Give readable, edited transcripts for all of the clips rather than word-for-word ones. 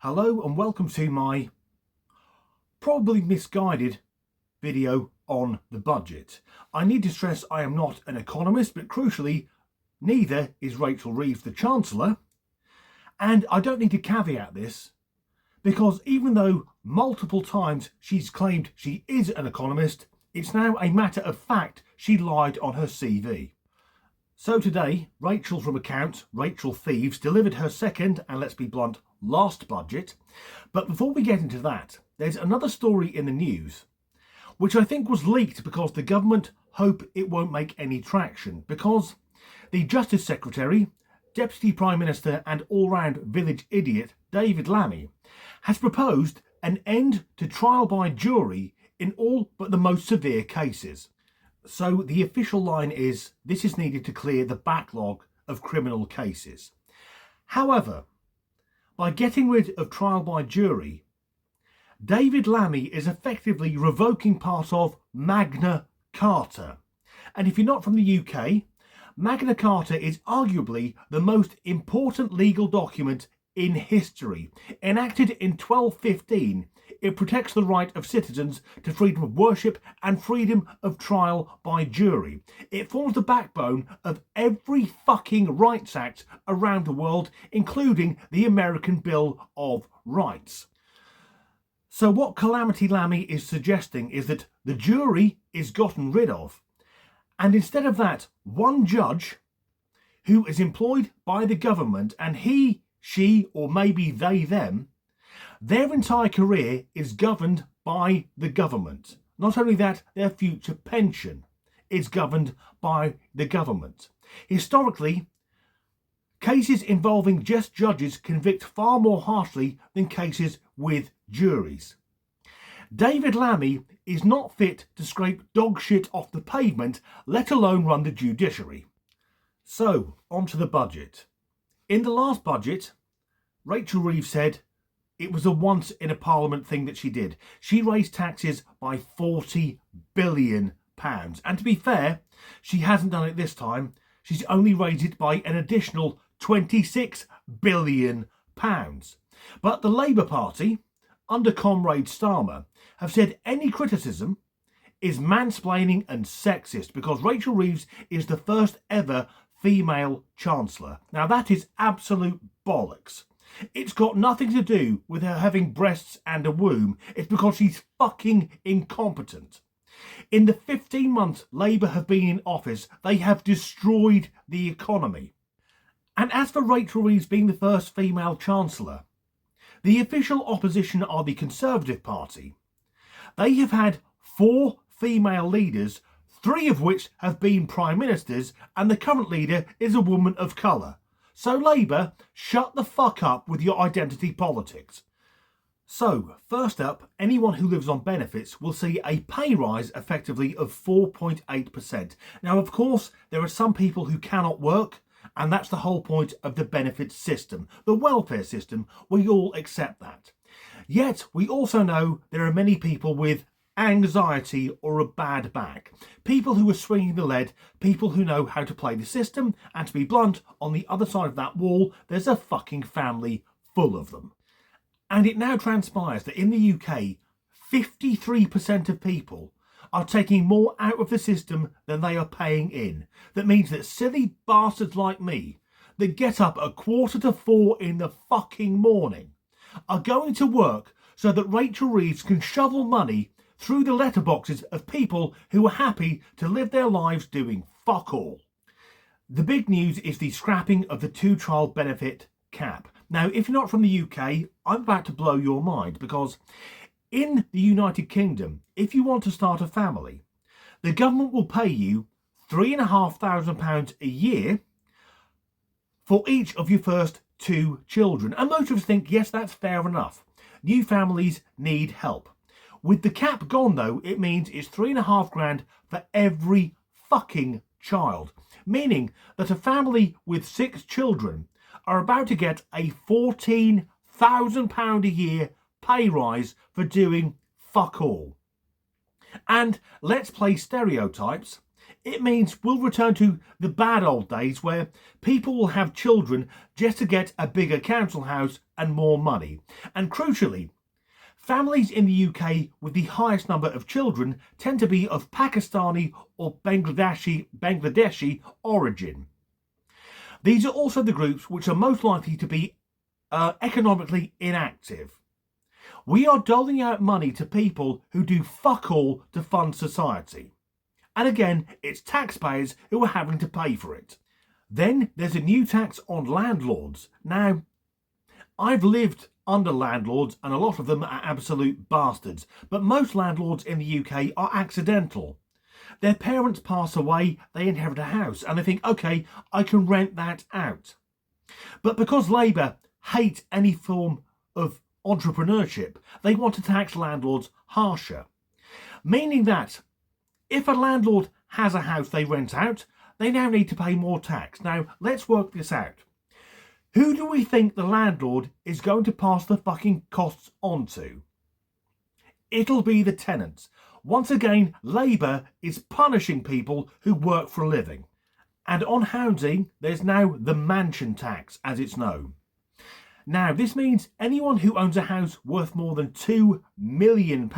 Hello and welcome to my probably misguided video on the budget. I need to stress I am not an economist, but crucially, neither is Rachel Reeves, the Chancellor. And I don't need to caveat this because even though multiple times she's claimed she is an economist, it's now a matter of fact she lied on her CV. So today, Rachel from accounts, Rachel Thieves, delivered her second, and let's be blunt, last budget. But before we get into that, there's another story in the news, which I think was leaked because the government hope it won't make any traction, because the Justice Secretary, Deputy Prime Minister and all-round village idiot, David Lammy, has proposed an end to trial by jury in all but the most severe cases. So the official line is, this is needed to clear the backlog of criminal cases. However, by getting rid of trial by jury, David Lammy is effectively revoking part of Magna Carta. And if you're not from the UK, Magna Carta is arguably the most important legal document in history. Enacted in 1215, it protects the right of citizens to freedom of worship and freedom of trial by jury. It forms the backbone of every fucking rights act around the world, including the American Bill of Rights. So what Calamity Lammy is suggesting is that the jury is gotten rid of, and instead of that, one judge who is employed by the government, and he, she, or maybe they, them, their entire career is governed by the government. Not only that, their future pension is governed by the government. Historically, cases involving just judges convict far more harshly than cases with juries. David Lammy is not fit to scrape dog shit off the pavement, let alone run the judiciary. So, onto the budget. In the last budget, Rachel Reeves said it was a once in a parliament thing that she did. She raised taxes by £40 billion. And to be fair, she hasn't done it this time. She's only raised it by an additional £26 billion. But the Labour Party, under Comrade Starmer, have said any criticism is mansplaining and sexist because Rachel Reeves is the first ever female Chancellor. Now that is absolute bollocks. It's got nothing to do with her having breasts and a womb. It's because she's fucking incompetent. In the 15 months Labour have been in office, they have destroyed the economy. And as for Rachel Reeves being the first female Chancellor, the official opposition are the Conservative Party. They have had 4 female leaders, 3 of which have been Prime Ministers, and the current leader is a woman of colour. So Labour, shut the fuck up with your identity politics. So, first up, anyone who lives on benefits will see a pay rise effectively of 4.8%. Now, of course, there are some people who cannot work, and that's the whole point of the benefits system, the welfare system. We all accept that. Yet, we also know there are many people with anxiety or a bad back. People who are swinging the lead, people who know how to play the system, and to be blunt, on the other side of that wall, there's a fucking family full of them. And it now transpires that in the UK, 53% of people are taking more out of the system than they are paying in. That means that silly bastards like me, that get up at 3:45 in the fucking morning, are going to work so that Rachel Reeves can shovel money through the letterboxes of people who are happy to live their lives doing fuck all. The big news is the scrapping of the 2-child benefit cap. Now, if you're not from the UK, I'm about to blow your mind because in the United Kingdom, if you want to start a family, the government will pay you £3,500 a year for each of your first 2 children. And most of us think, yes, that's fair enough. New families need help. With the cap gone, though, it means it's £3,500 for every fucking child. Meaning that a family with 6 children are about to get a £14,000 a year pay rise for doing fuck all. And let's play stereotypes. It means we'll return to the bad old days where people will have children just to get a bigger council house and more money. And crucially, families in the UK with the highest number of children tend to be of Pakistani or Bangladeshi origin. These are also the groups which are most likely to be economically inactive. We are doling out money to people who do fuck all to fund society. And again, it's taxpayers who are having to pay for it. Then there's a new tax on landlords. Now, I've lived under landlords and a lot of them are absolute bastards, but most landlords in the UK are accidental. Their parents pass away, they inherit a house, and they think, okay, I can rent that out. But because Labour hate any form of entrepreneurship, they want to tax landlords harsher. Meaning that if a landlord has a house they rent out, they now need to pay more tax. Now, let's work this out. Who do we think the landlord is going to pass the fucking costs on to? It'll be the tenants. Once again, Labour is punishing people who work for a living. And on housing, there's now the mansion tax, as it's known. Now, this means anyone who owns a house worth more than £2 million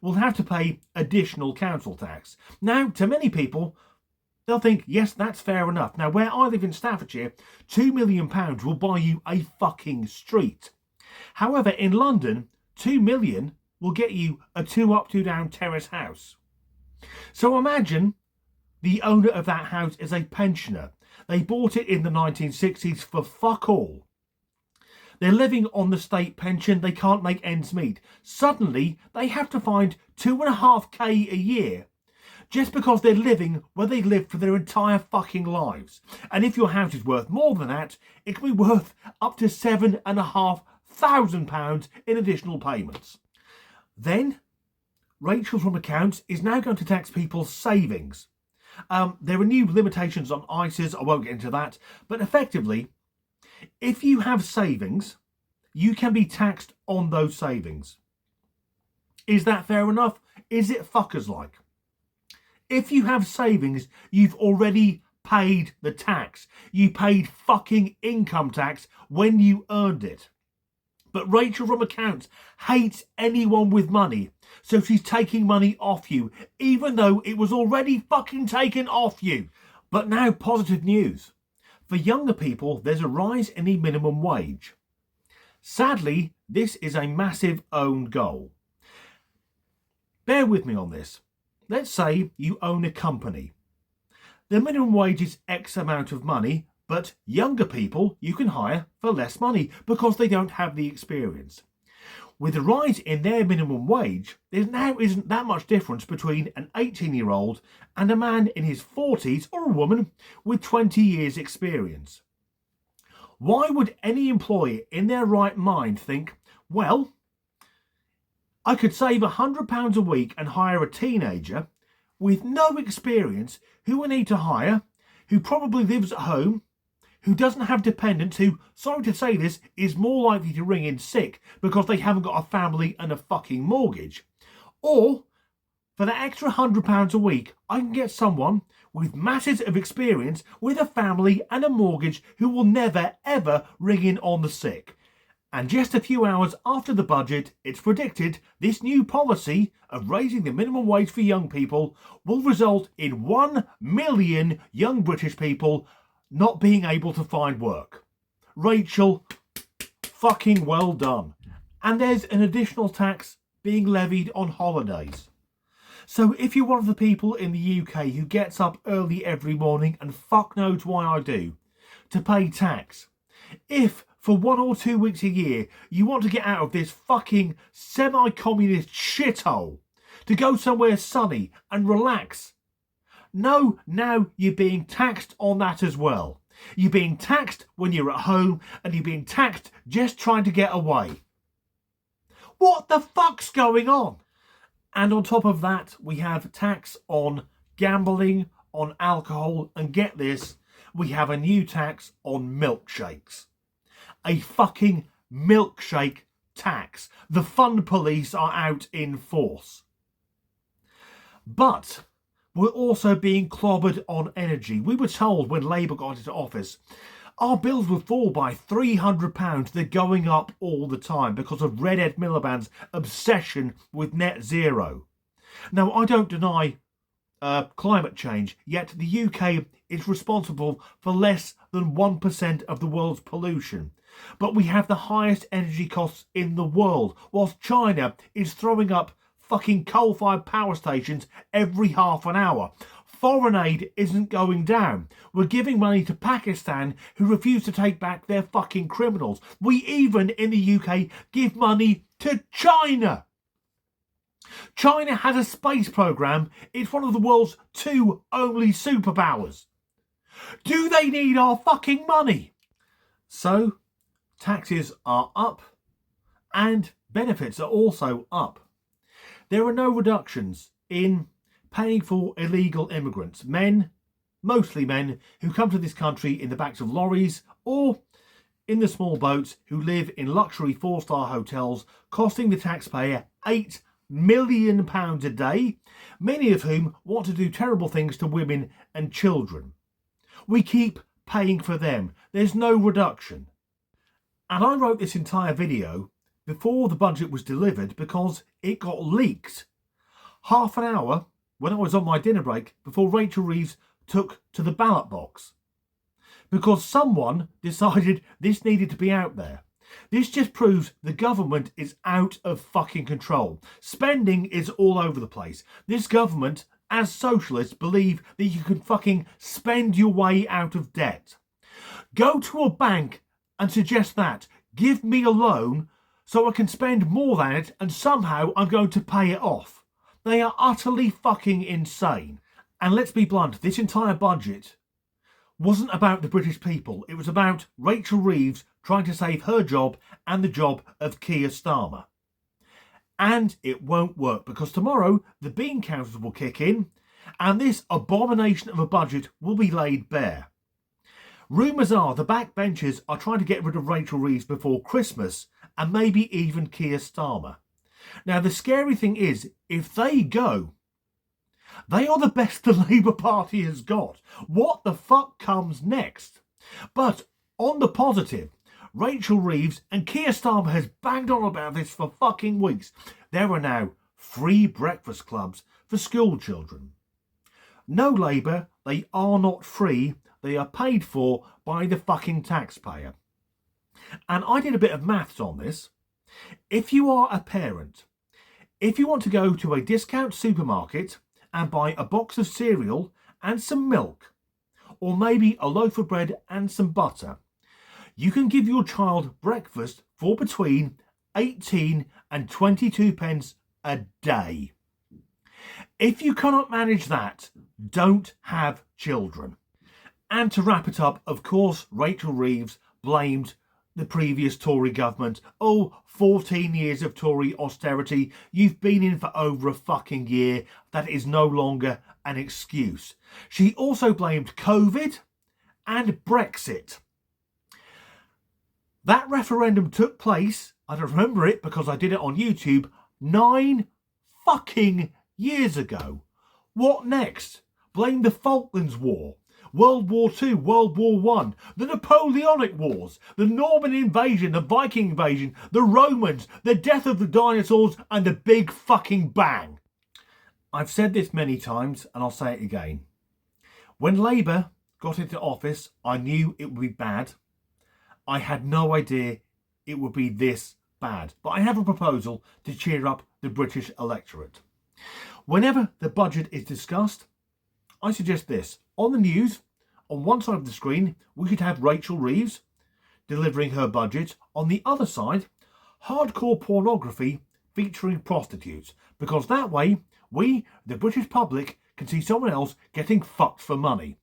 will have to pay additional council tax. Now, to many people, they'll think, yes, that's fair enough. Now, where I live in Staffordshire, £2 million will buy you a fucking street. However, in London, £2 million will get you a 2-up, 2-down terrace house. So imagine the owner of that house is a pensioner. They bought it in the 1960s for fuck all. They're living on the state pension, they can't make ends meet. Suddenly, they have to find £2.5k a year just because they're living where they lived for their entire fucking lives. And if your house is worth more than that, it can be worth up to £7,500 in additional payments. Then, Rachel from Accounts is now going to tax people's savings. There are new limitations on ISAs, I won't get into that, but effectively, if you have savings, you can be taxed on those savings. Is that fair enough? Is it fuckers like? If you have savings, you've already paid the tax. You paid fucking income tax when you earned it. But Rachel from Accounts hates anyone with money, so she's taking money off you, even though it was already fucking taken off you. But now, positive news. For younger people, there's a rise in the minimum wage. Sadly, this is a massive own goal. Bear with me on this. Let's say you own a company. The minimum wage is X amount of money, but younger people you can hire for less money because they don't have the experience. With the rise in their minimum wage, there now isn't that much difference between an 18-year-old and a man in his 40s or a woman with 20 years experience. Why would any employer in their right mind think, well, I could save £100 a week and hire a teenager with no experience who I need to hire, who probably lives at home, who doesn't have dependents, who, sorry to say this, is more likely to ring in sick because they haven't got a family and a fucking mortgage. Or, for that extra £100 a week, I can get someone with masses of experience with a family and a mortgage who will never ever ring in on the sick. And just a few hours after the budget, it's predicted this new policy of raising the minimum wage for young people will result in 1 million young British people not being able to find work. Rachel, fucking well done. And there's an additional tax being levied on holidays. So if you're one of the people in the UK who gets up early every morning, and fuck knows why I do, to pay tax, if for 1 or 2 weeks a year you want to get out of this fucking semi-communist shithole, to go somewhere sunny and relax, no, now you're being taxed on that as well. You're being taxed when you're at home, and you're being taxed just trying to get away. What the fuck's going on? And on top of that, we have tax on gambling, on alcohol, and get this, we have a new tax on milkshakes. A fucking milkshake tax. The fun police are out in force. But We're also being clobbered on energy. We were told when Labour got into office, our bills would fall by £300. They're going up all the time because of Red Ed Miliband's obsession with net zero. Now, I don't deny climate change, yet the UK is responsible for less than 1% of the world's pollution. But we have the highest energy costs in the world, whilst China is throwing up fucking coal-fired power stations every half an hour. Foreign aid isn't going down. We're giving money to Pakistan, who refuse to take back their fucking criminals. We even, in the UK, give money to China. China has a space program. It's one of the world's 2 only superpowers. Do they need our fucking money? So, taxes are up and benefits are also up. There are no reductions in paying for illegal immigrants, mostly men, who come to this country in the backs of lorries or in the small boats, who live in luxury 4-star hotels, costing the taxpayer £8 million a day, many of whom want to do terrible things to women and children. We keep paying for them. There's no reduction. And I wrote this entire video before the budget was delivered because it got leaked half an hour when I was on my dinner break before Rachel Reeves took to the ballot box. Because someone decided this needed to be out there. This just proves the government is out of fucking control. Spending is all over the place. This government, as socialists, believe that you can fucking spend your way out of debt. Go to a bank and suggest that. Give me a loan so I can spend more than it and somehow I'm going to pay it off. They are utterly fucking insane. And let's be blunt, this entire budget wasn't about the British people. It was about Rachel Reeves trying to save her job and the job of Keir Starmer. And it won't work because tomorrow the bean counters will kick in and this abomination of a budget will be laid bare. Rumours are the backbenchers are trying to get rid of Rachel Reeves before Christmas and maybe even Keir Starmer. Now the scary thing is, if they go, they are the best the Labour Party has got. What the fuck comes next? But on the positive, Rachel Reeves and Keir Starmer has banged on about this for fucking weeks. There are now free breakfast clubs for school children. No Labour, they are not free. They are paid for by the fucking taxpayer. And I did a bit of maths on this. If you are a parent, if you want to go to a discount supermarket and buy a box of cereal and some milk, or maybe a loaf of bread and some butter, you can give your child breakfast for between 18 and 22 pence a day. If you cannot manage that, don't have children. And to wrap it up, of course, Rachel Reeves blamed the previous Tory government. Oh, 14 years of Tory austerity. You've been in for over a fucking year. That is no longer an excuse. She also blamed COVID and Brexit. That referendum took place, I don't remember it because I did it on YouTube, 9 fucking years ago. What next? Blame the Falklands War, World War II, World War I, the Napoleonic Wars, the Norman invasion, the Viking invasion, the Romans, the death of the dinosaurs, and the Big fucking Bang. I've said this many times and I'll say it again. When Labour got into office, I knew it would be bad. I had no idea it would be this bad. But I have a proposal to cheer up the British electorate. Whenever the budget is discussed, I suggest this. On the news, on one side of the screen, we could have Rachel Reeves delivering her budget. On the other side, hardcore pornography featuring prostitutes. Because that way, we, the British public, can see someone else getting fucked for money.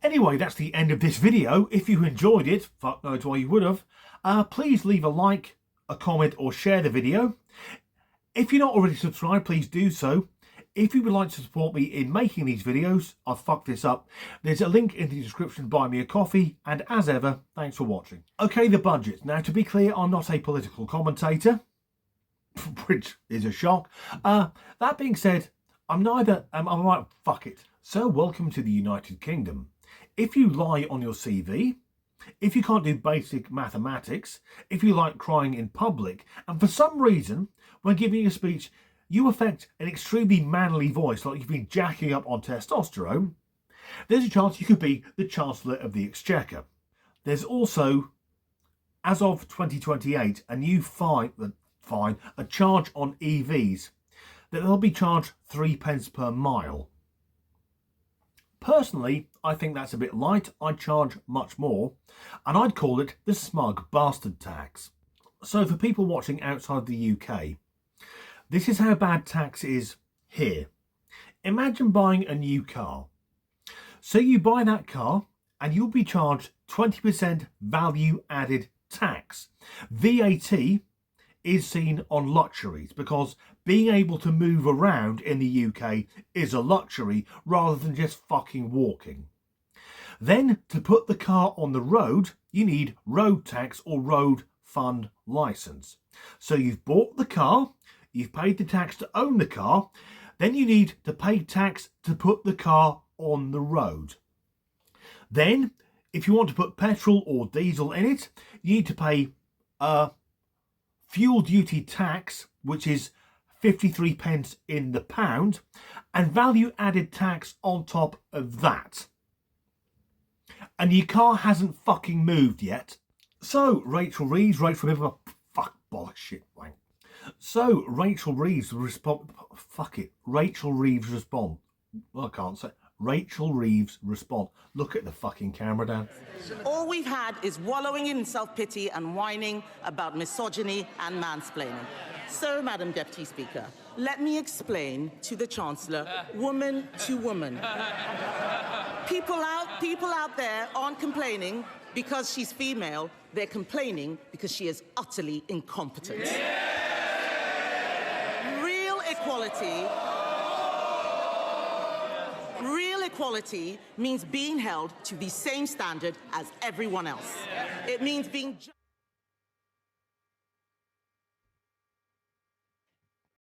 Anyway, that's the end of this video. If you enjoyed it, fuck knows why you would have, please leave a like, a comment or share the video. If you're not already subscribed, please do so. If you would like to support me in making these videos, I've fucked this up. There's a link in the description, buy me a coffee, and as ever, thanks for watching. Okay, the budget. Now, to be clear, I'm not a political commentator, which is a shock. That being said, I'm like, fuck it. So welcome to the United Kingdom. If you lie on your CV, if you can't do basic mathematics, if you like crying in public, and for some reason, when giving a speech, you affect an extremely manly voice like you've been jacking up on testosterone, there's a chance you could be the Chancellor of the Exchequer. There's also, as of 2028, a new a charge on EVs that they'll be charged 3p per mile. Personally, I think that's a bit light. I'd charge much more, and I'd call it the smug bastard tax. So for people watching outside the UK, this is how bad tax is here. Imagine buying a new car. So you buy that car and you'll be charged 20% value added tax. VAT is seen on luxuries because being able to move around in the UK is a luxury rather than just fucking walking. Then to put the car on the road, you need road tax or road fund license. So you've bought the car, you've paid the tax to own the car, then you need to pay tax to put the car on the road. Then, if you want to put petrol or diesel in it, you need to pay fuel duty tax, which is 53p in the pound, and value added tax on top of that. And your car hasn't fucking moved yet. So Rachel Reeves, bullshit wank. So Rachel Reeves respond. Rachel Reeves respond. Well, I can't say. Rachel Reeves respond. Look at the fucking camera, Dan. All we've had is wallowing in self-pity and whining about misogyny and mansplaining. So, Madam Deputy Speaker, let me explain to the Chancellor, woman to woman. People out there aren't complaining because she's female. They're complaining because she is utterly incompetent. Real equality means being held to the same standard as everyone else. It means being